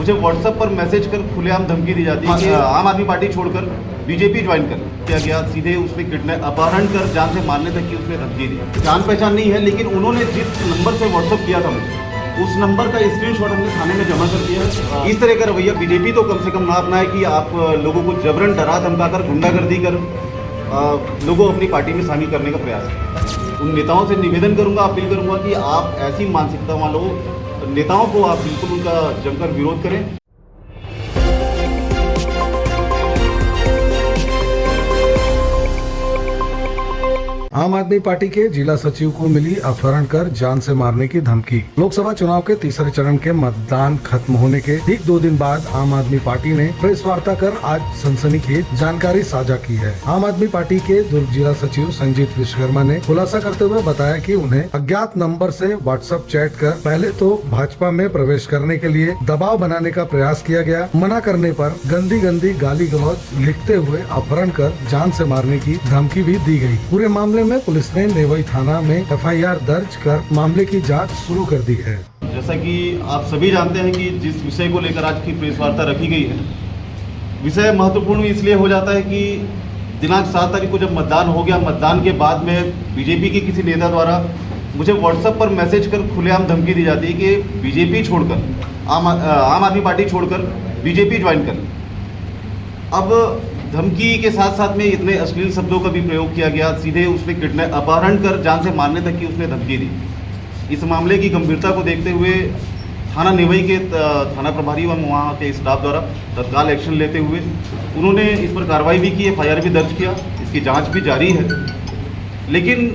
मुझे व्हाट्सएप पर मैसेज कर खुलेआम धमकी दी जाती है कि आम आदमी पार्टी छोड़कर बीजेपी ज्वाइन कर किया गया। सीधे उसने किडनैप अपहरण कर जान से मारने तक की उसने धमकी दी। जान पहचान नहीं है, लेकिन उन्होंने जिस नंबर से व्हाट्सएप किया था मुझे, उस नंबर का स्क्रीनशॉट हमने थाने में जमा कर दिया। इस तरह का रवैया बीजेपी तो कम से कम ना अपनाए कि आप लोगों को जबरन डरा धमका कर गुंडागर्दी कर लोगों अपनी पार्टी में शामिल करने का प्रयास करें। उन नेताओं से निवेदन करूंगा, अपील करूंगा कि आप ऐसी मानसिकता वालों नेताओं को आप बिल्कुल उनका जमकर विरोध करें। आम आदमी पार्टी के जिला सचिव को मिली अपहरण कर जान से मारने की धमकी। लोकसभा चुनाव के तीसरे चरण के मतदान खत्म होने के ठीक 2 दिन बाद आम आदमी पार्टी ने प्रेस वार्ता कर आज सनसनीखेज जानकारी साझा की है। आम आदमी पार्टी के दुर्ग जिला सचिव संजीत विश्वकर्मा ने खुलासा करते हुए बताया कि उन्हें अज्ञात नंबर से व्हाट्सएप चैट कर पहले तो भाजपा में प्रवेश करने के लिए दबाव बनाने का प्रयास किया गया। मना करने पर गंदी गंदी गाली गलौज लिखते हुए अपहरण कर जान से मारने की धमकी भी दी गयी। पूरे मामले में पुलिस ने नेवई थाना में एफआईआर दर्ज कर मामले की जांच शुरू कर दी है। जैसा कि आप सभी जानते हैं कि जिस विषय को लेकर आज की प्रेस वार्ता रखी गई है, विषय महत्वपूर्ण इसलिए हो जाता है कि दिनांक 7 तारीख को जब मतदान हो गया, मतदान के बाद में बीजेपी के किसी नेता द्वारा मुझे व्हाट्सएप पर मैसेज कर खुलेआम धमकी दी जाती है कि बीजेपी छोड़कर आम आदमी पार्टी छोड़कर बीजेपी ज्वाइन कर। अब धमकी के साथ साथ में इतने अश्लील शब्दों का भी प्रयोग किया गया। सीधे उसने किडनैप अपहरण कर जान से मारने तक की उसने धमकी दी। इस मामले की गंभीरता को देखते हुए थाना नेवई के थाना प्रभारी व वहाँ के स्टाफ द्वारा तत्काल एक्शन लेते हुए उन्होंने इस पर कार्रवाई भी की, एफआईआर भी दर्ज किया, इसकी जांच भी जारी है। लेकिन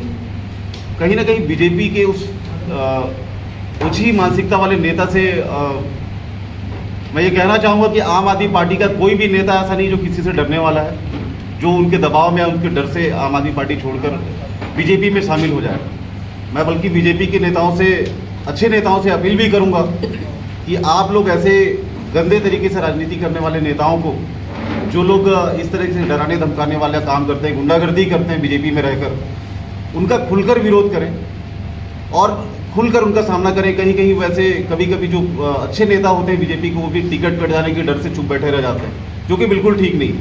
कहीं ना कहीं बीजेपी के उस ओछी मानसिकता वाले नेता से मैं ये कहना चाहूँगा कि आम आदमी पार्टी का कोई भी नेता ऐसा नहीं जो किसी से डरने वाला है, जो उनके दबाव में उनके डर से आम आदमी पार्टी छोड़कर बीजेपी में शामिल हो जाएगा। मैं बल्कि बीजेपी के नेताओं से, अच्छे नेताओं से अपील भी करूँगा कि आप लोग ऐसे गंदे तरीके से राजनीति करने वाले नेताओं को, जो लोग इस तरह से डराने धमकाने वाला काम करते हैं, गुंडागर्दी करते हैं बीजेपी में रहकर, उनका खुलकर विरोध करें और खुलकर उनका सामना करें। कहीं कहीं वैसे कभी कभी जो अच्छे नेता होते हैं बीजेपी के, वो भी टिकट कट जाने के डर से चुप बैठे रह जाते हैं, जो कि बिल्कुल ठीक नहीं।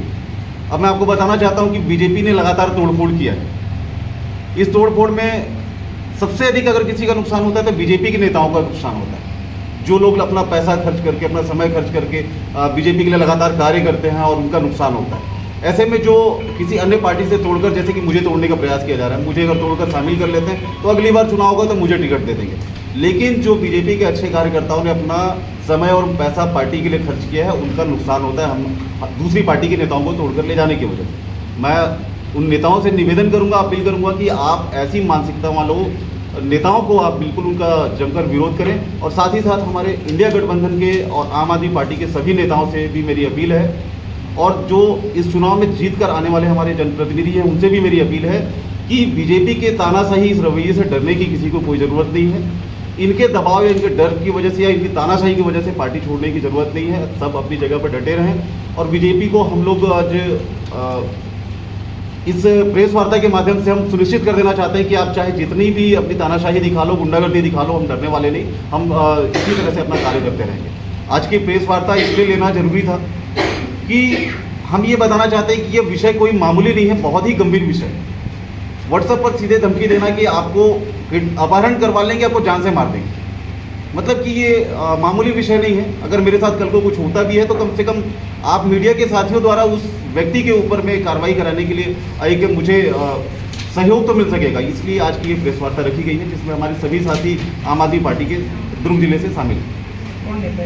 अब मैं आपको बताना चाहता हूं कि बीजेपी ने लगातार तोड़फोड़ किया है। इस तोड़फोड़ में सबसे अधिक अगर किसी का नुकसान होता है तो बीजेपी के नेताओं का नुकसान होता है, जो लोग अपना पैसा खर्च करके, अपना समय खर्च करके बीजेपी के लिए लगातार कार्य करते हैं और उनका नुकसान होता है। ऐसे में जो किसी अन्य पार्टी से तोड़कर, जैसे कि मुझे तोड़ने का प्रयास किया जा रहा है, मुझे अगर तोड़कर शामिल कर लेते हैं तो अगली बार चुनाव होगा तो मुझे टिकट दे देंगे। लेकिन जो बीजेपी के अच्छे कार्यकर्ताओं ने अपना समय और पैसा पार्टी के लिए खर्च किया है, उनका नुकसान होता है हम दूसरी पार्टी के नेताओं को तोड़कर ले जाने की वजह से। मैं उन नेताओं से निवेदन करूँगा, अपील करूँगा कि आप ऐसी मानसिकता वालों नेताओं को आप बिल्कुल उनका जमकर विरोध करें। और साथ ही साथ हमारे इंडिया गठबंधन के और आम आदमी पार्टी के सभी नेताओं से भी मेरी अपील है, और जो इस चुनाव में जीत कर आने वाले हमारे जनप्रतिनिधि हैं उनसे भी मेरी अपील है कि बीजेपी के तानाशाही इस रवैये से डरने की किसी को कोई ज़रूरत नहीं है। इनके दबाव या इनके डर की वजह से या इनकी तानाशाही की वजह से पार्टी छोड़ने की ज़रूरत नहीं है। सब अपनी जगह पर डटे रहें। और बीजेपी को हम लोग आज इस प्रेस वार्ता के माध्यम से हम सुनिश्चित कर देना चाहते हैं कि आप चाहे जितनी भी अपनी तानाशाही दिखा लो, गुंडागर्दी दिखा लो, हम डरने वाले नहीं। हम इसी तरह से अपना कार्य करते रहेंगे। आज की प्रेस वार्ता इसलिए लेना जरूरी था कि हम ये बताना चाहते हैं कि ये विषय कोई मामूली नहीं है, बहुत ही गंभीर विषय है। व्हाट्सएप पर सीधे धमकी देना कि आपको अपहरण करवा लेंगे, आपको जान से मार देंगे, मतलब कि ये मामूली विषय नहीं है। अगर मेरे साथ कल को कुछ होता भी है तो कम से कम आप मीडिया के साथियों द्वारा उस व्यक्ति के ऊपर में कार्रवाई कराने के लिए आई कि मुझे सहयोग तो मिल सकेगा। इसलिए आज की ये प्रेस वार्ता रखी गई है, जिसमें हमारे सभी साथी आम आदमी पार्टी के दुर्ग जिले से शामिल हैं।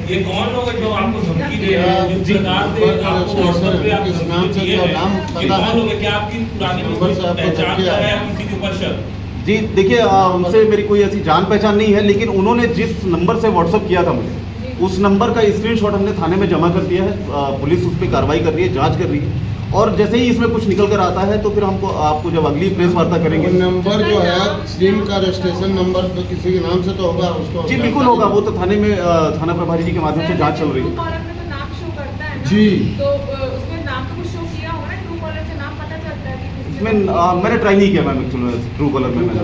ये कौन लोग हैं जो आपको धमकी दे रहे हैं, जिस प्रकार से आपको व्हाट्सएप पे आप धमकी दिए हैं, ये कौन लोग हैं? क्या आपकी पुरानी पहचान है या किसी के ऊपर शक? जी देखिए, उनसे मेरी कोई ऐसी जान पहचान नहीं है, लेकिन उन्होंने जिस नंबर से व्हाट्सएप किया था मुझे, उस नंबर का स्क्रीनशॉट हमने थाने में जमा कर दिया है। पुलिस उस पर कार्रवाई कर रही है, जाँच कर रही है, और जैसे ही इसमें कुछ निकल कर आता है तो फिर हमको आपको जब अगली प्रेस वार्ता करेंगे। नंबर जो है सिम का रजिस्ट्रेशन नंबर तो किसी के नाम से तो होगा, उसको जी बिल्कुल होगा, वो तो थाने में थाना प्रभारी जी के माध्यम से जांच चल रही है। जी तो उसमें नाम तो कुछ शो किया होगा ना, ट्रू कॉलर से नाम पता चलता है कि इसमें मैंने ट्राई नहीं किया मैम, एक्चुअली ट्रू कॉलर में मैंने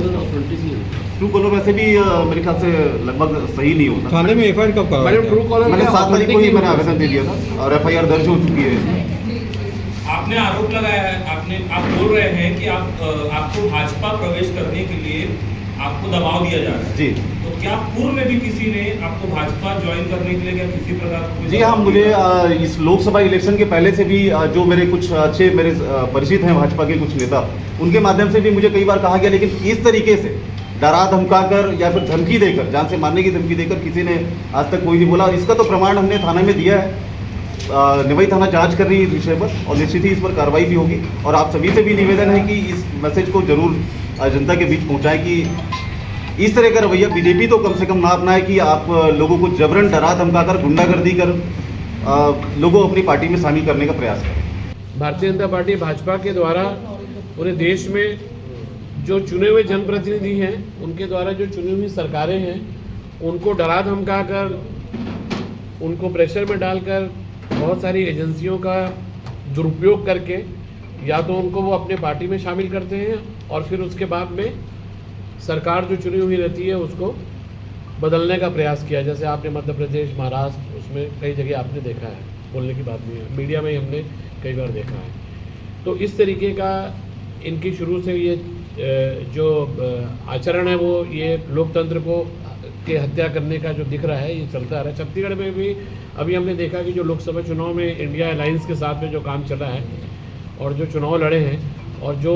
ट्रू कॉलर वैसे भी मेरे ख्याल से लगभग सही नहीं होता। थाने में एफआईआर कब करा? मैडम ट्रू कॉलर मैंने 7 तारीख को ही मैंने आवेदन दे दिया था और FIR दर्ज हो चुकी है। आपने आरोप लगाया है, आप बोल रहे हैं कि आपको भाजपा प्रवेश करने के लिए आपको दबाव दिया जा रहा है जी। तो क्या पूर्व में भी किसी ने आपको भाजपा ज्वाइन करने के लिए क्या किसी प्रकार का जी हाँ, मुझे इस लोकसभा इलेक्शन के पहले से भी जो मेरे कुछ अच्छे मेरे परिचित हैं भाजपा के कुछ नेता, उनके माध्यम से भी मुझे कई बार कहा गया, लेकिन इस तरीके से डरा धमका कर या फिर धमकी देकर, जान से मारने की धमकी देकर किसी ने आज तक कोई नहीं बोला। इसका तो प्रमाण हमने थाने में दिया है। निवाई थाना जांच कर रही है इस विषय पर और निश्चित ही इस पर कार्रवाई भी होगी। और आप सभी से भी निवेदन है कि इस मैसेज को जरूर जनता के बीच पहुंचाएं कि इस तरह का रवैया बीजेपी तो कम से कम ना अपनाए कि आप लोगों को जबरन डरा धमका कर, गुंडागर्दी कर लोगों को अपनी पार्टी में शामिल करने का प्रयास करें। भारतीय जनता पार्टी भाजपा के द्वारा पूरे देश में जो चुने हुए जनप्रतिनिधि हैं, उनके द्वारा जो चुनी हुई सरकारें हैं, उनको डरा धमका कर, उनको प्रेशर में डालकर, बहुत सारी एजेंसियों का दुरुपयोग करके या तो उनको वो अपने पार्टी में शामिल करते हैं और फिर उसके बाद में सरकार जो चुनी हुई रहती है उसको बदलने का प्रयास किया। जैसे आपने मध्य प्रदेश, महाराष्ट्र, उसमें कई जगह आपने देखा है, बोलने की बात नहीं है, मीडिया में ही हमने कई बार देखा है। तो इस तरीके का इनकी शुरू से ये जो आचरण है वो ये लोकतंत्र को के हत्या करने का जो दिख रहा है ये चलता आ रहा है। छत्तीसगढ़ में भी अभी हमने देखा कि जो लोकसभा चुनाव में इंडिया अलायंस के साथ में जो काम चला है और जो चुनाव लड़े हैं और जो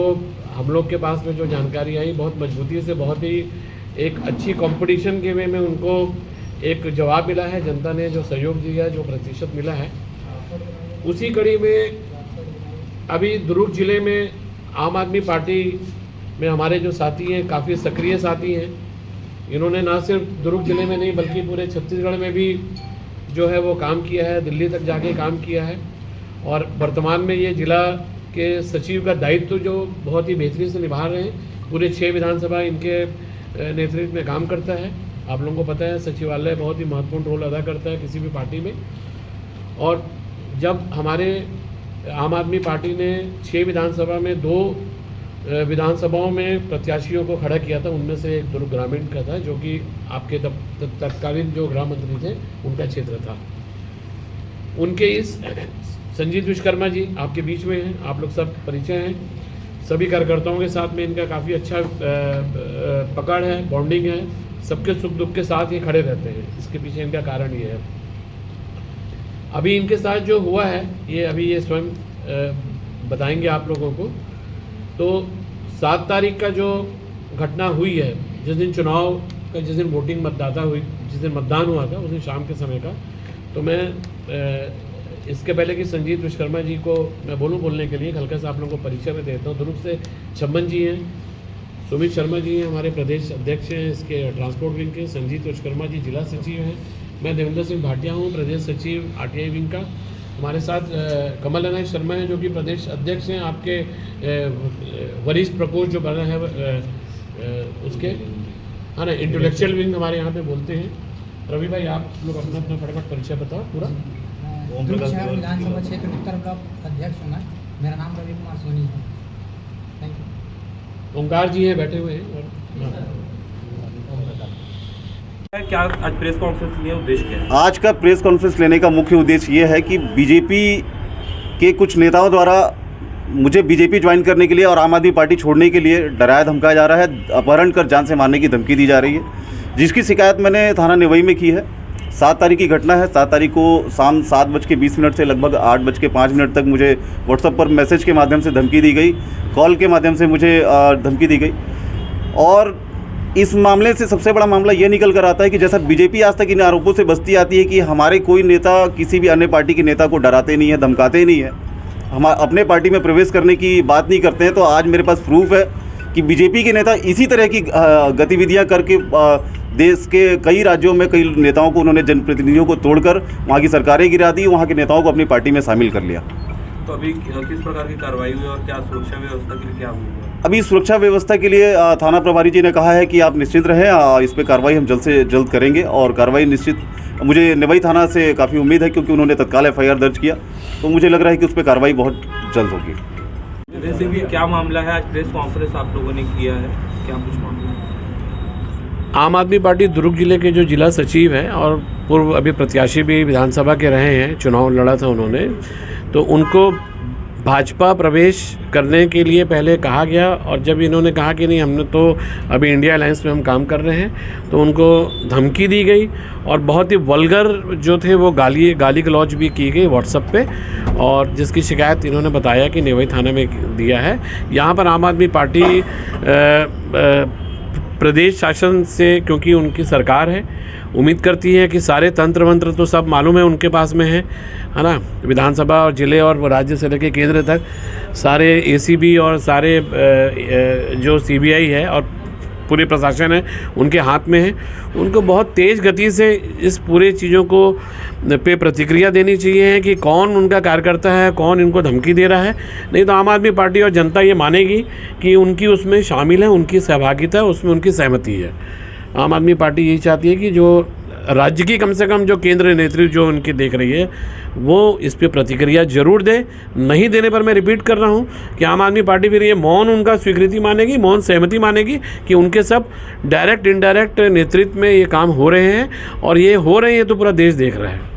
हम लोग के पास में जो जानकारी आई, बहुत मजबूती से, बहुत ही एक अच्छी कंपटीशन के वे में उनको एक जवाब मिला है। जनता ने जो सहयोग दिया, जो प्रतिशत मिला है, उसी कड़ी में अभी दुर्ग जिले में आम आदमी पार्टी में हमारे जो साथी हैं, काफ़ी सक्रिय साथी हैं। इन्होंने ना सिर्फ दुर्ग जिले में नहीं बल्कि पूरे छत्तीसगढ़ में भी जो है वो काम किया है, दिल्ली तक जाके काम किया है और वर्तमान में ये जिला के सचिव का दायित्व जो बहुत ही बेहतरीन से निभा रहे हैं। पूरे 6 विधानसभा इनके नेतृत्व में काम करता है। आप लोगों को पता है सचिवालय बहुत ही महत्वपूर्ण रोल अदा करता है किसी भी पार्टी में। और जब हमारे आम आदमी पार्टी ने 6 विधानसभा में 2 विधानसभाओं में प्रत्याशियों को खड़ा किया था, उनमें से एक दुर्ग ग्रामीण का था जो कि आपके तत्कालीन जो गृह मंत्री थे उनका क्षेत्र था। उनके इस संजीत विश्वकर्मा जी आपके बीच में हैं, आप लोग सब परिचय हैं, सभी कार्यकर्ताओं के साथ में इनका काफ़ी अच्छा पकड़ है, बॉन्डिंग है, सबके सुख दुख के साथ ये खड़े रहते हैं। इसके पीछे इनका कारण ये है। अभी इनके साथ जो हुआ है ये अभी ये स्वयं बताएंगे आप लोगों को। तो 7 तारीख का जो घटना हुई है, जिस दिन चुनाव का, जिस दिन वोटिंग मतदाता हुई, जिस दिन मतदान हुआ था उस दिन शाम के समय का, तो मैं इसके पहले कि संजीत विश्वकर्मा जी को मैं बोलने के लिए हल्का सा आप लोगों को परिचय में देता हूँ। दुर्ग से छम्मन जी हैं, सुमित शर्मा जी हैं, हमारे प्रदेश अध्यक्ष हैं इसके ट्रांसपोर्ट विंग के, संजीत विश्वकर्मा जी जिला सचिव हैं, मैं देवेंद्र सिंह भाटिया हूँ प्रदेश सचिव RTI विंग का। हमारे साथ कमल अनाय शर्मा हैं जो कि प्रदेश अध्यक्ष हैं आपके वरिष्ठ प्रकोष्ठ जो बना है उसके, हाँ ना, इंटेलेक्चुअल विंग हमारे यहाँ पे बोलते हैं। रवि भाई आप लोग अपना अपना फटाफट परिचय बताओ पूरा। विधानसभा क्षेत्र उत्तर ब्लॉक अध्यक्ष हूँ मैं, मेरा नाम रवि कुमार सोनी है। Thank you. ओंकार जी हैं बैठे हुए हैं। क्या आज प्रेस कॉन्फ्रेंस लिया, उद्देश्य क्या है? आज का प्रेस कॉन्फ्रेंस लेने का मुख्य उद्देश्य ये है कि बीजेपी के कुछ नेताओं द्वारा मुझे बीजेपी ज्वाइन करने के लिए और आम आदमी पार्टी छोड़ने के लिए डराया धमकाया जा रहा है, अपहरण कर जान से मारने की धमकी दी जा रही है, जिसकी शिकायत मैंने थाना निवई में की है। 7 तारीख की घटना है। 7 तारीख को शाम 7:20 से लगभग 8:05 तक मुझे व्हाट्सएप पर मैसेज के माध्यम से धमकी दी गई, कॉल के माध्यम से मुझे धमकी दी गई। और इस मामले से सबसे बड़ा मामला ये निकल कर आता है कि जैसा बीजेपी आज तक इन आरोपों से बचती आती है कि हमारे कोई नेता किसी भी अन्य पार्टी के नेता को डराते नहीं है, धमकाते नहीं है, हम अपने पार्टी में प्रवेश करने की बात नहीं करते हैं, तो आज मेरे पास प्रूफ है कि बीजेपी के नेता इसी तरह की गतिविधियां करके देश के कई राज्यों में कई नेताओं को, उन्होंने जनप्रतिनिधियों को तोड़कर वहाँ की सरकारें गिरा दी, वहाँ के नेताओं को अपनी पार्टी में शामिल कर लिया। तो अभी किस प्रकार की कार्रवाई हुई और क्या सुरक्षा व्यवस्था के लिए क्या हुआ? अभी सुरक्षा व्यवस्था के लिए थाना प्रभारी जी ने कहा है कि आप निश्चिंत रहें, इस पर कार्रवाई हम जल्द से जल्द करेंगे और कार्रवाई निश्चित, मुझे निवई थाना से काफ़ी उम्मीद है क्योंकि उन्होंने तत्काल FIR दर्ज किया, तो मुझे लग रहा है कि उस पर कार्रवाई बहुत जल्द होगी। जैसे भी क्या मामला है, आज प्रेस कॉन्फ्रेंस आप लोगों ने किया है, क्या कुछ मामला है? आम आदमी पार्टी दुर्ग जिले के जो जिला सचिव हैं और पूर्व अभी प्रत्याशी भी विधानसभा के रहे हैं, चुनाव लड़ा था उन्होंने, तो उनको भाजपा प्रवेश करने के लिए पहले कहा गया और जब इन्होंने कहा कि नहीं हमने तो अभी इंडिया अलायंस में हम काम कर रहे हैं, तो उनको धमकी दी गई और बहुत ही वल्गर जो थे वो गाली गलौज भी की गई व्हाट्सएप पे, और जिसकी शिकायत इन्होंने बताया कि नेवई थाने में दिया है। यहाँ पर आम आदमी पार्टी प्रदेश शासन से, क्योंकि उनकी सरकार है, उम्मीद करती है कि सारे तंत्र मंत्र तो सब मालूम है उनके पास में है ना, विधानसभा और जिले और राज्य से लेकर केंद्र तक सारे एसीबी और सारे जो सीबीआई है और पूरे प्रशासन है उनके हाथ में है। उनको बहुत तेज़ गति से इस पूरे चीज़ों को पे प्रतिक्रिया देनी चाहिए कि कौन उनका कार्यकर्ता है, कौन इनको धमकी दे रहा है। नहीं तो आम आदमी पार्टी और जनता ये मानेगी कि उनकी उसमें शामिल है, उनकी सहभागिता है, उसमें उनकी सहमति है। आम आदमी पार्टी यही चाहती है कि जो राज्य की कम से कम जो केंद्रीय नेतृत्व जो उनकी देख रही है वो इस पे प्रतिक्रिया जरूर दे। नहीं देने पर मैं रिपीट कर रहा हूँ कि आम आदमी पार्टी फिर ये मौन उनका स्वीकृति मानेगी, मौन सहमति मानेगी कि उनके सब डायरेक्ट इनडायरेक्ट नेतृत्व में ये काम हो रहे हैं, और ये हो रहे हैं तो पूरा देश देख रहा है।